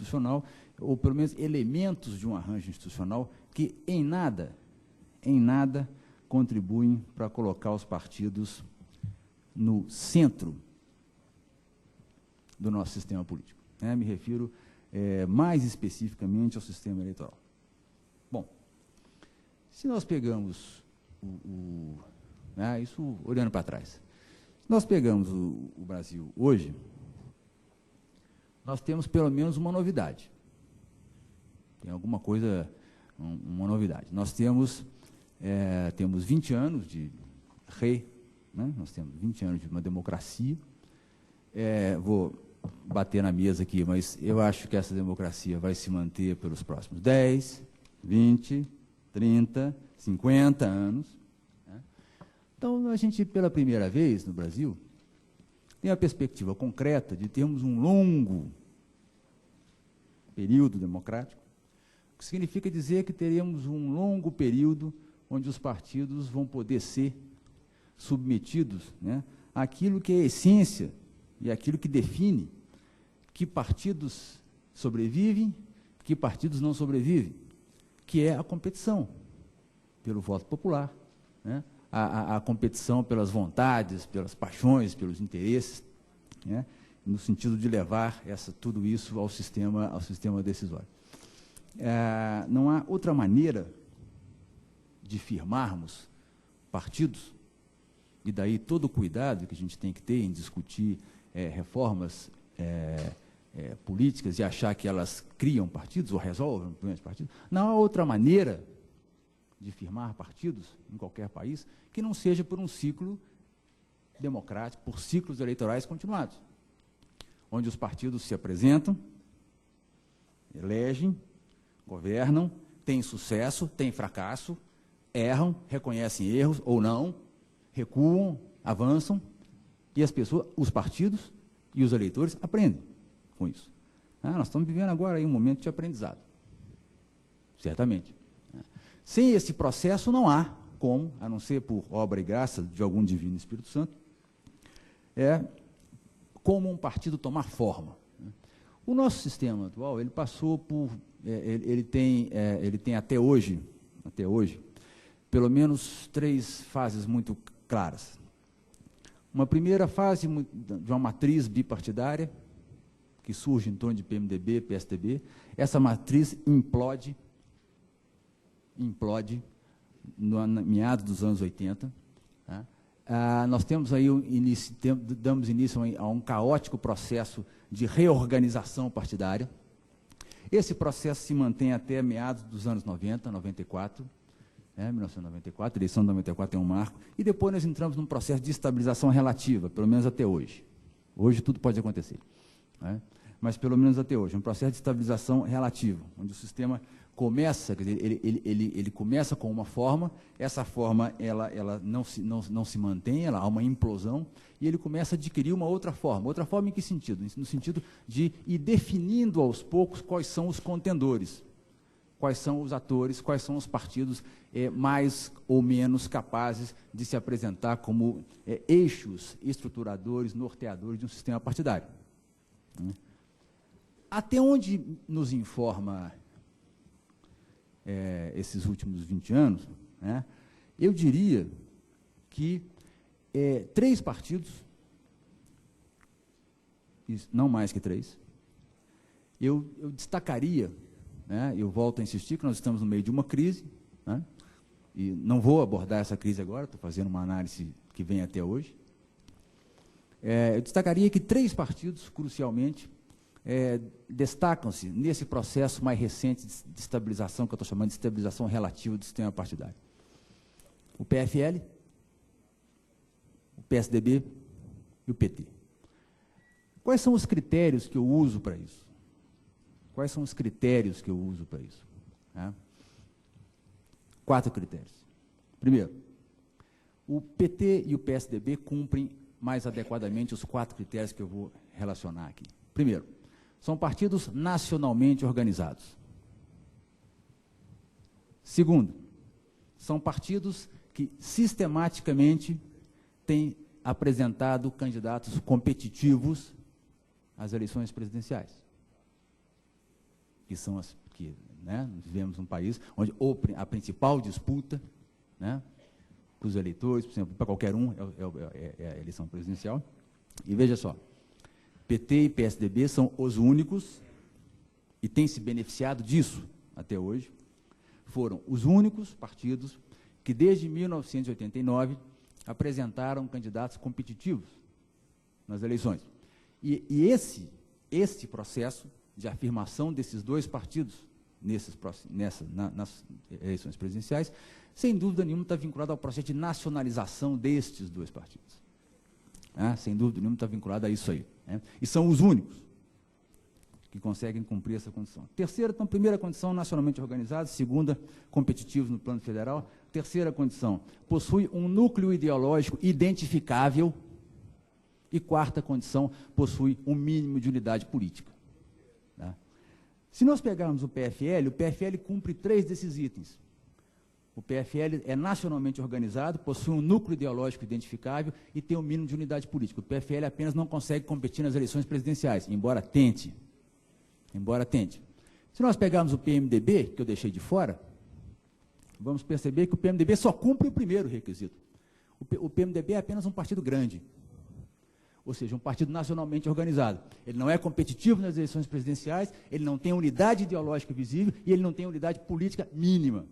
institucional, ou pelo menos elementos de um arranjo institucional que em nada contribuem para colocar os partidos no centro do nosso sistema político. Me refiro mais especificamente ao sistema eleitoral. Bom, se nós pegamos isso olhando para trás, se nós pegamos o Brasil hoje, nós temos pelo menos uma novidade. Tem alguma coisa, uma novidade. Nós temos 20 anos de nós temos 20 anos de uma democracia. Vou bater na mesa aqui, mas eu acho que essa democracia vai se manter pelos próximos 10, 20, 30, 50 anos. Então, a gente, pela primeira vez no Brasil, tem a perspectiva concreta de termos um longo período democrático, o que significa dizer que teremos um longo período onde os partidos vão poder ser submetidos àquilo que é a essência e aquilo que define que partidos sobrevivem, que partidos não sobrevivem, que é a competição pelo voto popular, a competição pelas vontades, pelas paixões, pelos interesses, no sentido de levar tudo isso ao sistema decisório. Não há outra maneira de firmarmos partidos, e daí todo o cuidado que a gente tem que ter em discutir reformas políticas e achar que elas criam partidos ou resolvem problemas de partidos. Não há outra maneira de firmar partidos em qualquer país que não seja por um ciclo democrático, por ciclos eleitorais continuados, onde os partidos se apresentam, elegem, governam, têm sucesso, têm fracasso, erram, reconhecem erros ou não, recuam, avançam, e as pessoas, os partidos e os eleitores aprendem com isso. Nós estamos vivendo agora aí um momento de aprendizado, certamente. Sem esse processo não há como, a não ser por obra e graça de algum divino Espírito Santo, como um partido tomar forma. O nosso sistema atual, ele passou por, ele tem até hoje, pelo menos 3 fases muito claras. Uma primeira fase de uma matriz bipartidária, que surge em torno de PMDB, PSDB. Essa matriz implode no meados dos anos 80. Nós temos aí damos início a um caótico processo de reorganização partidária. Esse processo se mantém até meados dos anos 90, 94, 1994, a eleição de 94 é um marco, e depois nós entramos num processo de estabilização relativa, pelo menos até hoje. Hoje tudo pode acontecer, mas pelo menos até hoje, um processo de estabilização relativa, onde o sistema começa, quer dizer, ele começa com uma forma, essa forma ela não se mantém, há uma implosão, e ele começa a adquirir uma outra forma em que sentido? No sentido de ir definindo aos poucos quais são os contendores, quais são os atores, quais são os partidos mais ou menos capazes de se apresentar como eixos estruturadores, norteadores de um sistema partidário. Até onde nos informa esses últimos 20 anos, eu diria que 3 partidos, não mais que 3, eu destacaria, eu volto a insistir que nós estamos no meio de uma crise, e não vou abordar essa crise agora, estou fazendo uma análise que vem até hoje. Eu destacaria que 3 partidos, crucialmente, destacam-se nesse processo mais recente de estabilização, que eu estou chamando de estabilização relativa do sistema partidário. O PFL, o PSDB e o PT. Quais são os critérios que eu uso para isso? Quais são os critérios que eu uso para isso? 4 critérios. Primeiro, o PT e o PSDB cumprem mais adequadamente os 4 critérios que eu vou relacionar aqui. Primeiro, são partidos nacionalmente organizados. Segundo, são partidos que sistematicamente têm apresentado candidatos competitivos às eleições presidenciais. que são as que, né, vivemos um país onde a principal disputa, né, para os eleitores, por exemplo, para qualquer um, é a eleição presidencial. E veja só, PT e PSDB são os únicos, e têm se beneficiado disso até hoje, foram os únicos partidos que, desde 1989, apresentaram candidatos competitivos nas eleições. E esse processo de afirmação desses dois partidos nas eleições presidenciais, sem dúvida nenhuma, está vinculado ao processo de nacionalização destes dois partidos. Sem dúvida nenhuma, está vinculado a isso aí. Né? E são os únicos que conseguem cumprir essa condição. Terceira, então, primeira condição, nacionalmente organizados. Segunda, competitivos no plano federal. Terceira condição, possui um núcleo ideológico identificável. E quarta condição, possui um mínimo de unidade política. Tá? Se nós pegarmos o PFL cumpre 3 desses itens. O PFL é nacionalmente organizado, possui um núcleo ideológico identificável e tem um mínimo de unidade política. O PFL apenas não consegue competir nas eleições presidenciais, embora tente. Se nós pegarmos o PMDB, que eu deixei de fora, vamos perceber que o PMDB só cumpre o primeiro requisito. O PMDB é apenas um partido grande, ou seja, um partido nacionalmente organizado. Ele não é competitivo nas eleições presidenciais, ele não tem unidade ideológica visível e ele não tem unidade política mínima.